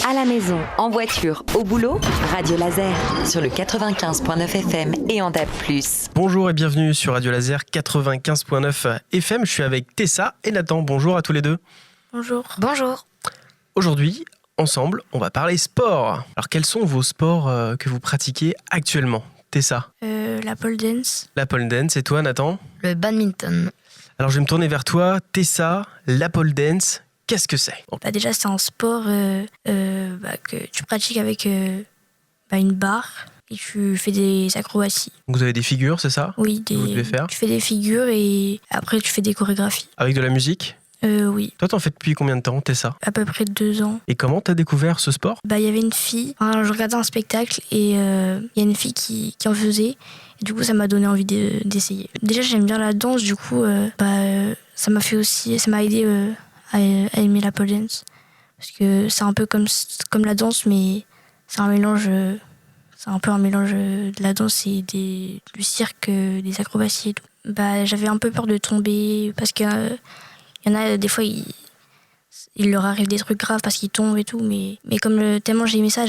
À la maison, en voiture, au boulot, Radio Laser sur le 95.9 FM et en DAB+. Bonjour et bienvenue sur Radio Laser 95.9 FM. Je suis avec Tessa et Nathan. Bonjour à tous les deux. Bonjour. Bonjour. Aujourd'hui, ensemble, on va parler sport. Alors, quels sont vos sports que vous pratiquez actuellement, Tessa? La pole dance. La pole dance. Et toi, Nathan? Le badminton. Alors, je vais me tourner vers toi. Tessa, la pole dance, qu'est-ce que c'est? Déjà, c'est un sport que tu pratiques avec une barre et tu fais des acrobaties. Donc, vous avez des figures, c'est ça? Oui, que vous devez faire? Tu fais des figures et après tu fais des chorégraphies. Avec de la musique? Oui, Toi, t'en fais depuis combien de temps, Tessa? à peu près 2 ans. Et comment t'as découvert ce sport? Il y avait une fille, je regardais un spectacle et il y a une fille qui en faisait. Et du coup, ça m'a donné envie d'essayer. Déjà, j'aime bien la danse, du coup, ça m'a aidé à aimer la pole dance. Parce que c'est un peu comme la danse, mais c'est un mélange de la danse et du cirque, des acrobaties et tout. J'avais un peu peur de tomber parce que il y en a des fois, il leur arrive des trucs graves parce qu'ils tombent et tout, mais comme tellement j'ai aimé ça,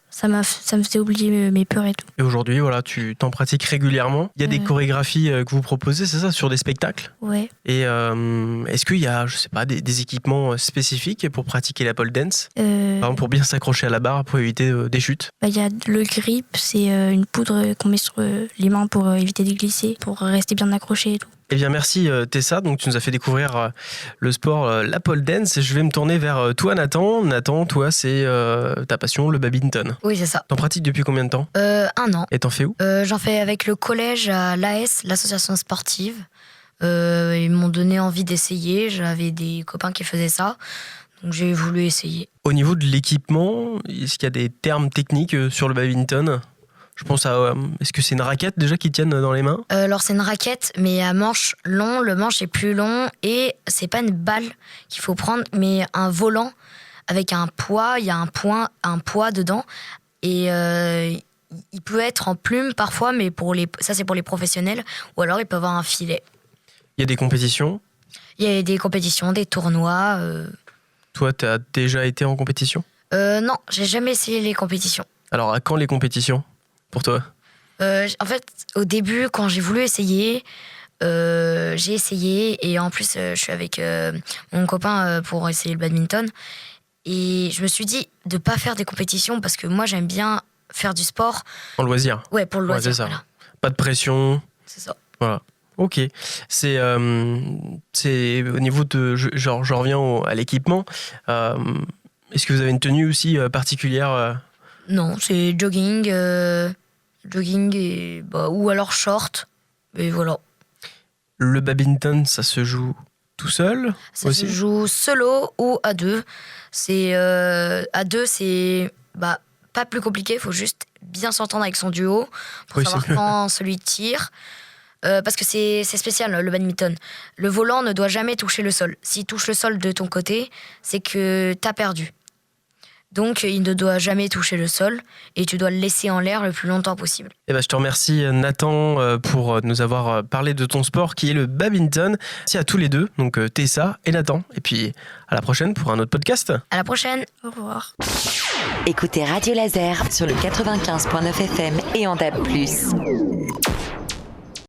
ça me faisait oublier mes peurs et tout. Et aujourd'hui, voilà, tu t'en pratiques régulièrement. Il y a des chorégraphies que vous proposez, c'est ça, sur des spectacles? Ouais. Et est-ce qu'il y a, je sais pas, des équipements spécifiques pour pratiquer la pole dance? Par exemple, pour bien s'accrocher à la barre, pour éviter des chutes? Il y a le grip, c'est une poudre qu'on met sur les mains pour éviter de glisser, pour rester bien accroché et tout. Eh bien, merci Tessa. Donc, tu nous as fait découvrir le sport, la pole dance. Je vais me tourner vers toi, Nathan. Nathan, toi, c'est ta passion, le badminton. Oui, c'est ça. T'en pratiques depuis combien de temps? 1 an. Et t'en fais où? J'en fais avec le collège à l'AS, l'association sportive. Ils m'ont donné envie d'essayer. J'avais des copains qui faisaient ça. Donc j'ai voulu essayer. Au niveau de l'équipement, est-ce qu'il y a des termes techniques sur le badminton? Je pense à... est-ce que c'est une raquette déjà qu'ils tiennent dans les mains? Alors c'est une raquette, mais à manche long. Le manche est plus long et c'est pas une balle qu'il faut prendre, mais un volant avec un poids. Il y a un poids dedans. Et il peut être en plume parfois, mais ça c'est pour les professionnels. Ou alors il peut avoir un filet. Il y a des compétitions? Il y a des compétitions, des tournois. Toi, t'as déjà été en compétition? Non, j'ai jamais essayé les compétitions. Alors, à quand les compétitions pour toi? En fait, au début, quand j'ai voulu essayer, j'ai essayé. Et en plus, je suis avec mon copain pour essayer le badminton. Et je me suis dit de pas faire des compétitions parce que moi, j'aime bien faire du sport. En loisir? Ouais, pour le loisir, c'est ça. voilà. Pas de pression? C'est ça. Voilà. Ok. C'est au niveau de... je reviens à l'équipement. Est-ce que vous avez une tenue aussi particulière? Non, c'est jogging et, ou alors short. Et voilà. Le badminton, ça se joue tout seul Ça aussi? se joue solo ou à 2. À 2, c'est pas plus compliqué. Il faut juste bien s'entendre avec son duo pour savoir quand celui tire. Parce que c'est spécial, le badminton. Le volant ne doit jamais toucher le sol. S'il touche le sol de ton côté, c'est que t'as perdu. Donc, il ne doit jamais toucher le sol et tu dois le laisser en l'air le plus longtemps possible. Je te remercie, Nathan, pour nous avoir parlé de ton sport qui est le badminton. Merci à tous les deux, donc Tessa et Nathan. Et puis, à la prochaine pour un autre podcast. À la prochaine. Au revoir. Écoutez Radio Laser sur le 95.9 FM et en DAB+.